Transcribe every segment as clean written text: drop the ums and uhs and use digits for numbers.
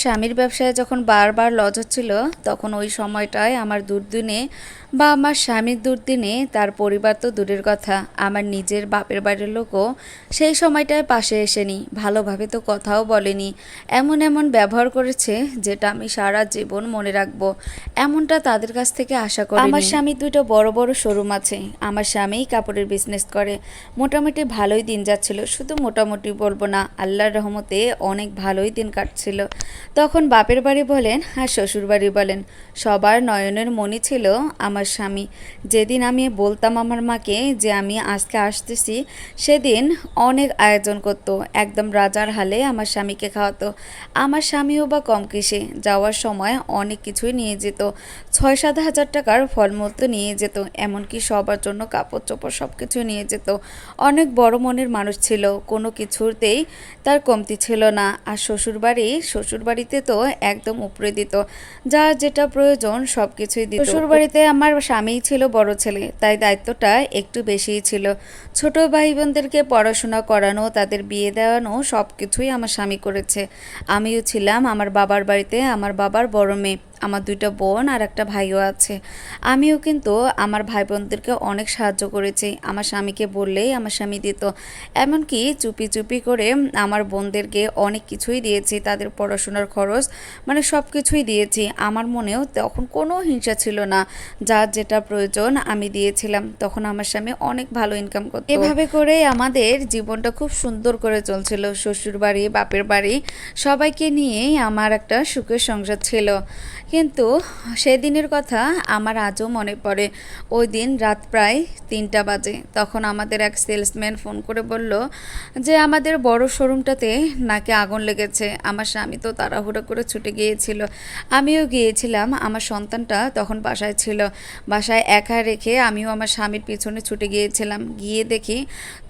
স্বামীর ব্যবসায় যখন বারবার লস হচ্ছিল, তখন ওই সময়টায় আমার দুর্দিনে বা আমার স্বামীর দুর্দিনে তার পরিবার তো দূরের কথা, আমার নিজের বাপের বাড়ির লোকও সেই সময়টায় পাশে এসেনি, ভালোভাবে তো কথাও বলেনি, এমন এমন ব্যবহার করেছে যেটা আমি সারা জীবন মনে রাখবো। এমনটা তাদের কাছ থেকে আশা করি। আমার স্বামী দুটো বড় বড় শোরুম আছে, আমার স্বামীই কাপড়ের বিজনেস করে, মোটামুটি ভালোই দিন যাচ্ছিল, শুধু মোটামুটি বলবো না, আল্লাহর রহমতে অনেক ভালোই দিন কাটছিল। তখন বাপের বাড়ি বলেন আর শ্বশুর বাড়ি বলেন, সবার নয়নের মণি ছিল আমার স্বামী। যেদিন আমি বলতাম আমার মাকে যে আমি আজকে আসতেছি, সেদিন অনেক আয়োজন করতো, একদম রাজার হালে আমার স্বামীকে খাওয়াতো। আমার স্বামীও বা কম কিসে, যাওয়ার সময় অনেক কিছুই নিয়ে যেত, 6-7 হাজার টাকার ফলমূল তো নিয়ে যেত, এমনকি সবার জন্য কাপড় চোপড় সব কিছু নিয়ে যেত। অনেক বড় মনের মানুষ ছিল, কোনো কিছুতেই তার কমতি ছিল না। আর শ্বশুরবাড়িতে তো একদম উপরে দিত, যার যেটা প্রয়োজন সব কিছুই দিত। শ্বশুরবাড়িতে আমার স্বামীই ছিল বড় ছেলে, তাই দায়িত্বটা একটু বেশিই ছিল। ছোট ভাই বোনদেরকে পড়াশোনা করানো, তাদের বিয়ে দেওয়ানো সব কিছুই আমার স্বামী করেছে। আমিও ছিলাম আমার বাবার বাড়িতে আমার বাবার বড় মেয়ে, আমার 2টা বোন আর একটা ভাইও আছে। আমিও কিন্তু আমার ভাই বোনদেরকে অনেক সাহায্য করেছি, আমার স্বামীকে বললেই আমার স্বামী দিত। এমনকি চুপি চুপি করে আমার বোনদেরকে অনেক কিছুই দিয়েছি, তাদের পড়াশোনার খরচ মানে সব কিছুই দিয়েছি। আমার মনেও তখন কোনো হিংসা ছিল না, যার যেটা প্রয়োজন আমি দিয়েছিলাম। তখন আমার স্বামী অনেক ভালো ইনকাম করতো। এভাবে করে আমাদের জীবনটা খুব সুন্দর করে চলছিল, শ্বশুর বাড়ি বাপের বাড়ি সবাইকে নিয়েই আমার একটা সুখের সংসার ছিল। কিন্তু সেদিনের কথা আমার আজও মনে পড়ে। ওই দিন রাত প্রায় 3টা বাজে, তখন আমাদের এক সেলসম্যান ফোন করে বলল যে আমাদের বড় শোরুমটাতে নাকি আগুন লেগেছে। আমার স্বামী তো তাড়াহুড়ো করে ছুটে গিয়েছিল, আমিও গিয়েছিলাম। আমার সন্তানটা তখন বাসায় ছিল, বাসায় একা রেখে আমিও আমার স্বামীর পিছনে ছুটে গিয়েছিলাম। গিয়ে দেখি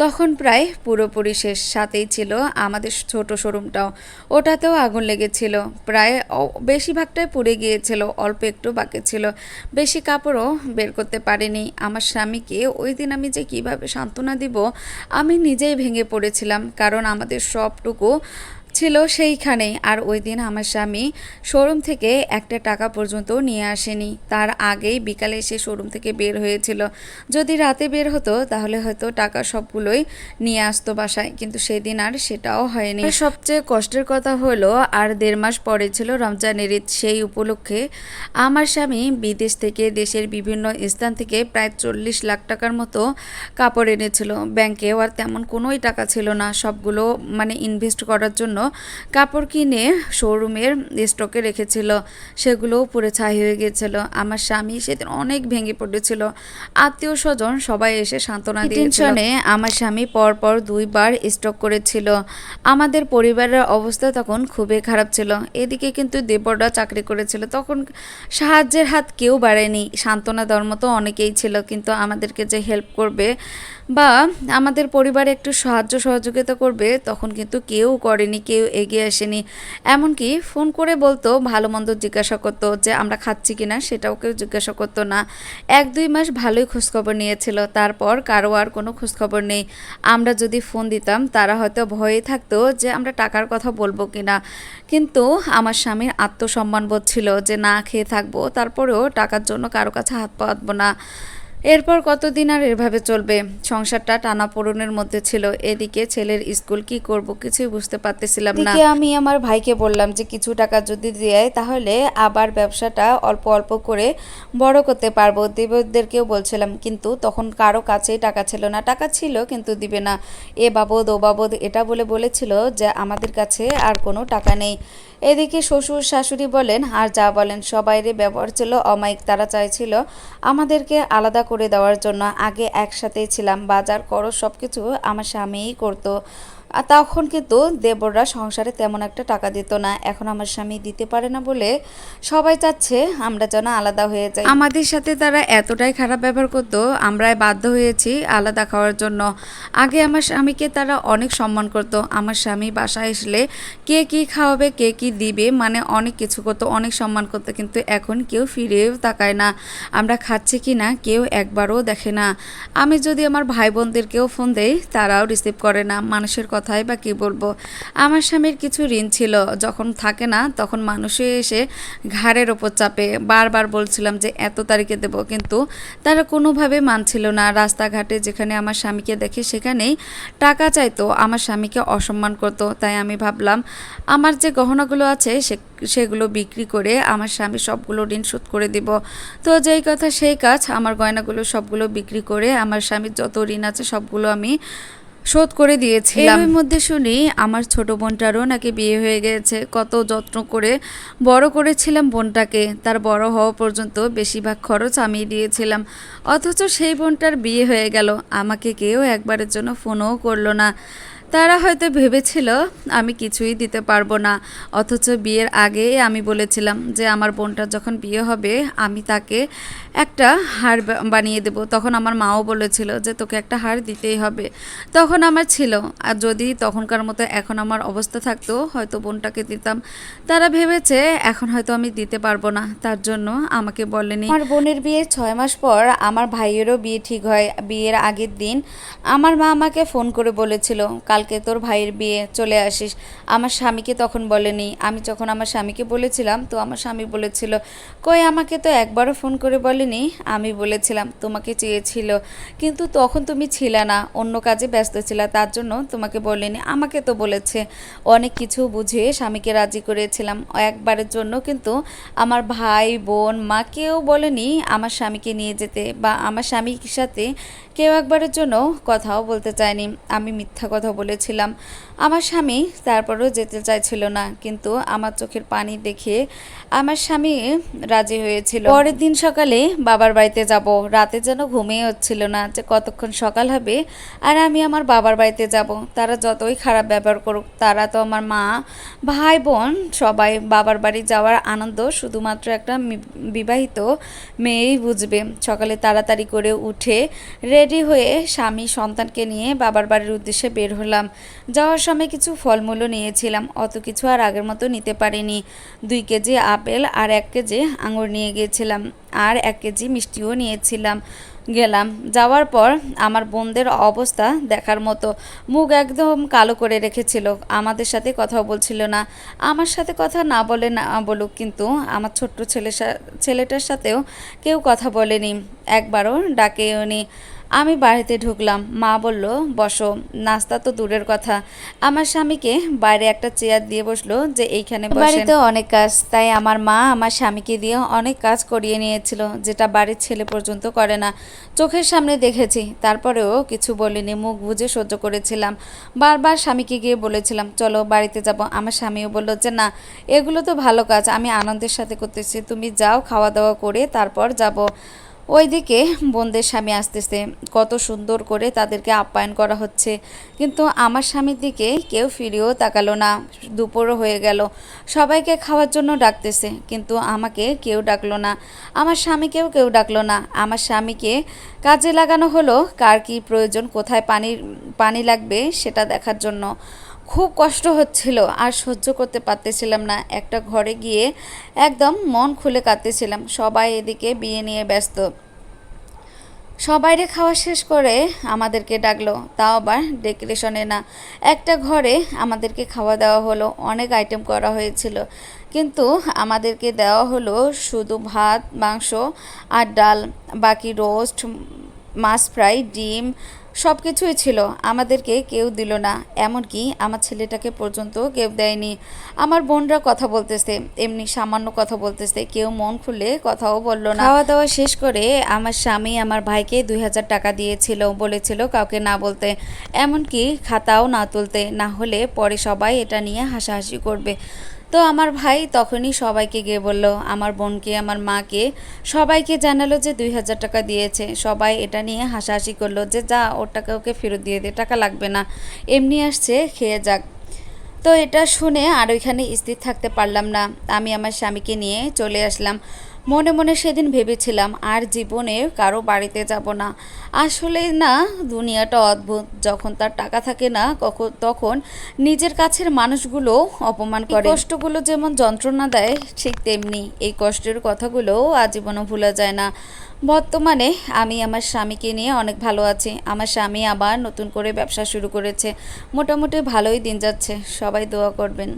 তখন প্রায় পুরোপুরি শেষ, সাথেই ছিল আমাদের ছোট শোরুমটাও, ওটাতেও আগুন লেগেছিল। প্রায় বেশিরভাগটাই পুড়ে গিয়েছিল, অল্প একটু বাকি ছিল, বেশি কাপড়ও বের করতে পারিনি। আমার স্বামীকে ওই দিন আমি যে কিভাবে সান্ত্বনা দিব, আমি নিজেই ভেঙে পড়েছিলাম, কারণ আমাদের সবটুকু ছিল সেইখানেই। আর ওই দিন আমার স্বামী শোরুম থেকে একটা টাকা পর্যন্ত নিয়ে আসেনি, তার আগেই বিকালে এসে শোরুম থেকে বের হয়েছিল। যদি রাতে বের হতো তাহলে হয়তো টাকা সবগুলোই নিয়ে আসতো বাসায়, কিন্তু সেদিন আর সেটাও হয়নি। সবচেয়ে কষ্টের কথা হলো, আর 1.5 মাস পরে ছিল রমজানের ঈদ। সেই উপলক্ষে আমার স্বামী বিদেশ থেকে, দেশের বিভিন্ন স্থান থেকে প্রায় 40 লাখ টাকার মতো কাপড় এনেছিল। ব্যাংকেও আর তেমন কোনোই টাকা ছিল না, সবগুলো মানে ইনভেস্ট করার জন্য কাপড় কিনে শোরুমের স্টকে রেখেছিল, সেগুলোও পুরো ছাই হয়ে গিয়েছিল। আমার স্বামী সেদিন অনেক ভেঙে পড়েছিল, আত্মীয় স্বজন সবাই এসে সান্ত্বনা দিয়েছিল। টেনশনে আমার স্বামী পরপর 2বার স্টক করেছিল। আমাদের পরিবারের অবস্থা তখন খুবই খারাপ ছিল। এদিকে কিন্তু দেবররা চাকরি করেছিল, তখন সাহায্যের হাত কেউ বাড়ায়নি। সান্ত্বনা দেওয়ার মতো অনেকেই ছিল, কিন্তু আমাদেরকে যে হেল্প করবে বা আমাদের পরিবারে একটু সাহায্য সহযোগিতা করবে, তখন কিন্তু কেউ করেনি, কেউ এগিয়ে আসেনি। এমনকি ফোন করে বলতো, ভালো মন্দ জিজ্ঞাসা করতো, যে আমরা খাচ্ছি কিনা সেটাও কেউ জিজ্ঞাসা করতো না। 1-2 মাস ভালোই খোঁজখবর নিয়েছিল, তারপর কারো আর কোনো খোঁজখবর নেই। আমরা যদি ফোন দিতাম তারা হয়তো ভয়ে থাকতো যে আমরা টাকার কথা বলবো কিনা, কিন্তু আমার স্বামীর আত্মসম্মানবোধ ছিল যে না খেয়ে থাকবো, তারপরেও টাকার জন্য কারো কাছে হাত পাতবো না। এরপর কতদিন আর এভাবে চলবে, সংসারটা টানাপোড়েনের মধ্যে ছিল। এদিকে ছেলের স্কুল, কি করব কিছুই বুঝতে পারতেছিলাম না। আমি আমার ভাইকে বললাম যে কিছু টাকা যদি দেয় তাহলে আবার ব্যবসাটা অল্প অল্প করে বড় করতে পারবো। দেবদেরকেও বলছিলাম, কিন্তু তখন কারো কাছেই টাকা ছিল না, টাকা ছিল কিন্তু দিবে না, এ বাবদ ও বাবদ এটা বলে বলেছিল যে আমাদের কাছে আর কোনো টাকা নেই। এদিকে শ্বশুর শাশুড়ি বলেন আর যা বলেন সবাইরে ব্যবহার ছিল অমায়িক, তারা চাইছিল আমাদেরকে আলাদা করে দেওয়ার জন্য। আগে একসাথেই ছিলাম, বাজার খরচ সব কিছু আমার স্বামীই করতো। আর তখন কিন্তু দেবররা সংসারে তেমন একটা টাকা দিত না, এখন আমার স্বামী দিতে পারে না বলে সবাই চাচ্ছে আমরা যেন আলাদা হয়ে যাই। আমাদের সাথে তারা এতটাই খারাপ ব্যবহার করতো, আমরাই বাধ্য হয়েছি আলাদা খাওয়ার জন্য। আগে আমার স্বামীকে তারা অনেক সম্মান করতো, আমার স্বামী বাসায় আসলে কে কী খাওয়াবে, কে কী দিবে, মানে অনেক কিছু করতো, অনেক সম্মান করতো। কিন্তু এখন কেউ ফিরেও তাকায় না, আমরা খাচ্ছি কি না কেউ একবারও দেখে না। আমি যদি আমার ভাই বোনদেরকেও ফোন দেই তারাও রিসিভ করে না, মানুষের কথাই বা কী বলবো। আমার স্বামীর কিছু ঋণ ছিল, যখন থাকে না তখন মানুষে এসে ঘাড়ের ওপর চাপে। বারবার বলছিলাম যে এত তারিখে দেবো, কিন্তু তারা কোনোভাবে মানছিল না। রাস্তাঘাটে যেখানে আমার স্বামীকে দেখে সেখানেই টাকা চাইতো, আমার স্বামীকে অসম্মান করতো। তাই আমি ভাবলাম আমার যে গহনাগুলো আছে সেগুলো বিক্রি করে আমার স্বামী সবগুলো ঋণ শোধ করে দিব। তো যেই কথা সেই কাজ, আমার গয়নাগুলো সবগুলো বিক্রি করে আমার স্বামীর যত ঋণ আছে সবগুলো আমি শোধ করে দিয়েছিলাম। এর মধ্যে শুনি আমার ছোট বোনটারও নাকি বিয়ে হয়ে গেছে। কত যত্ন করে বড় করেছিলাম বোনটাকে, তার বড় হওয়া পর্যন্ত বেশিরভাগ খরচ আমি দিয়েছিলাম। অথচ সেই বোনটার বিয়ে হয়ে গেল, আমাকে কেউ একবারের জন্য ফোনও করলো না। তারা হয়তো ভেবেছিল আমি কিছুই দিতে পারবো না। অথচ বিয়ের আগে আমি বলেছিলাম যে আমার বোনটার যখন বিয়ে হবে আমি তাকে একটা হার বানিয়ে দেব। তখন আমার মাও বলেছিল যে তোকে একটা হার দিতেই হবে। তখন আমার ছিল, আর যদি তখনকার মতো এখন আমার অবস্থা থাকতো হয়তো বোনটাকে দিতাম। তারা ভেবেছে এখন হয়তো আমি দিতে পারবো না, তার জন্য আমাকে বলেনি। আমার বোনের বিয়ে 6 মাস পর আমার ভাইয়েরও বিয়ে ঠিক হয়। বিয়ের আগের দিন আমার মা আমাকে ফোন করে বলেছিল কালকে তোর ভাইয়ের বিয়ে, চলে আসিস। আমার স্বামীকে তখন বলেনি। আমি যখন আমার স্বামীকে বলেছিলাম তো আমার স্বামী বলেছিল কই আমাকে তো একবারও ফোন করে বলেনি। আমি বলেছিলাম তোমাকে চেয়েছিল, কিন্তু তখন তুমি ছিলে না, অন্য কাজে ব্যস্ত ছিলে, তার জন্য তোমাকে বলেনি। আমাকে তো বলেছে। অনেক কিছু বুঝিয়ে স্বামীকে রাজি করেছিলাম একবারের জন্য, কিন্তু আমার ভাই বোন মা কেউ বলেনি আমার স্বামীকে নিয়ে যেতে, বা আমার স্বামীর সাথে কেউ একবারের জন্য কথাও বলতে চায়নি। আমি মিথ্যা কথা বলেছিলাম। আমার স্বামী তারপরেও যেতে চাইছিল না, কিন্তু আমার চোখের পানি দেখে আমার স্বামী রাজি হয়েছিল। পরের দিন সকালে বাবার বাড়িতে যাব। রাতে যেন ঘুমিয়ে হচ্ছিল না যে কতক্ষণ সকাল হবে আর আমি আমার বাবার বাড়িতে যাব। তারা যতই খারাপ ব্যবহার করুক, তারা তো আমার মা ভাই বোন সবাই। বাবার বাড়ি যাওয়ার আনন্দ শুধুমাত্র একটা বিবাহিত মেয়েই বুঝবে। সকালে তাড়াতাড়ি করে উঠে রেডি হয়ে স্বামী সন্তানকে নিয়ে বাবার বাড়ির উদ্দেশ্যে বের হলাম। যাওয়ার সময় কিছু ফলমূলও নিয়েছিলাম, অত কিছু আর আগের মতো নিতে পারিনি। 2 কেজি আপেল আর 1 কেজি আঙুর নিয়ে গিয়েছিলাম, আর 1 কেজি মিষ্টিও নিয়েছিলাম। গেলাম, যাওয়ার পর আমার বোনদের অবস্থা দেখার মতো। মুখ একদম কালো করে রেখেছিল, আমাদের সাথে কথাও বলছিল না। আমার সাথে কথা না বলে না বলুক, কিন্তু আমার ছোট্ট ছেলেটার সাথেও কেউ কথা বলেনি, একবারও ডাকেও নি। আমি বাড়িতে ঢুকলাম, মা বলল বসো। নাস্তা তো দূরের কথা, আমার স্বামীকে বাইরে একটা চেয়ার দিয়ে বসলো যে এইখানে বসেন। বাড়িতে অনেক কাজ, তাই আমার মা আমার স্বামীকে দিয়ে অনেক কাজ করিয়ে নিয়েছিল, যেটা বাড়ির ছেলে পর্যন্ত করে না। চোখের সামনে দেখেছি, তারপরেও কিছু বলিনি, মুখ বুজে সহ্য করেছিলাম। বারবার স্বামীকে গিয়ে বলেছিলাম চলো বাড়িতে যাব। আমার স্বামীও বলল যে না, এগুলো তো ভালো কাজ, আমি আনন্দের সাথে করতেছি, তুমি যাও খাওয়া দাওয়া করে তারপর যাব। ওইদিকে বোনদের স্বামী আসতেছে, কত সুন্দর করে তাদেরকে আপ্যায়ন করা হচ্ছে, কিন্তু আমার স্বামীর দিকে কেউ ফিরেও তাকালো না। দুপুরও হয়ে গেল, সবাইকে খাওয়ার জন্য ডাকতেছে, কিন্তু আমাকে কেউ ডাকলো না, আমার স্বামীকেও কেউ ডাকলো না। আমার স্বামীকে কাজে লাগানো হলো কার কী প্রয়োজন, কোথায় পানি লাগবে সেটা দেখার জন্য। খুব কষ্ট হচ্ছিল, আর সহ্য করতে পারতেছিলাম না। একটা ঘরে গিয়ে একদম মন খুলে কাঁদতেছিলাম। সবাই এদিকে বিয়ে নিয়ে ব্যস্ত। সবাইরে খাওয়া শেষ করে আমাদেরকে ডাকলো, তাও আবার ডেকোরেশনে না। একটা ঘরে আমাদেরকে খাওয়া দেওয়া হলো, অনেক আইটেম করা হয়েছিল, কিন্তু আমাদেরকে দেওয়া হলো শুধু ভাত মাংস আর ডাল। বাকি রোস্ট, মাছ ফ্রাই, ডিম সব কিছুই ছিল, আমাদেরকে কেউ দিল না। এমনকি আমার ছেলেটাকে পর্যন্ত কেউ দেয়নি। আমার বোনরা কথা বলতেছে, এমনি সামান্য কথা বলতেছে, কেউ মন খুলে কথাও বললো না। খাওয়া দাওয়া শেষ করে আমার স্বামী আমার ভাইকে 2000 টাকা দিয়েছিল, বলেছিল কাউকে না বলতে, এমনকি খাতাও না তুলতে, না হলে পরে সবাই এটা নিয়ে হাসাহাসি করবে। তো আমার ভাই তখনই সবাইকে গিয়ে বলল, আমার বোনকে আমার মাকে সবাইকে জানালো যে 2000 টাকা দিয়েছে। সবাই এটা নিয়ে হাসাহাসি করলো যে যা, ওর টাকা ওকে ফেরত দিয়ে দে, টাকা লাগবে না, এমনি আসছে খেয়ে যাক। তো এটা শুনে আর ওইখানে স্থির থাকতে পারলাম না, আমি আমার স্বামীকে নিয়ে চলে আসলাম। মনে মনে সেদিন ভেবেছিলাম আর জীবনে কারো বাড়িতে যাব না। আসলে না, দুনিয়াটা অদ্ভুত। যখন তার টাকা থাকে না তখন নিজের কাছের মানুষগুলো অপমান করে। কষ্টগুলো যেমন যন্ত্রণা দেয়, ঠিক তেমনি এই কষ্টের কথাগুলো আজীবনও ভোলা যায় না। বর্তমানে আমি আমার স্বামীকে নিয়ে অনেক ভালো আছি। আমার স্বামী আবার নতুন করে ব্যবসা শুরু করেছে। মোটামুটি ভালোই দিন যাচ্ছে। সবাই দোয়া করবেন।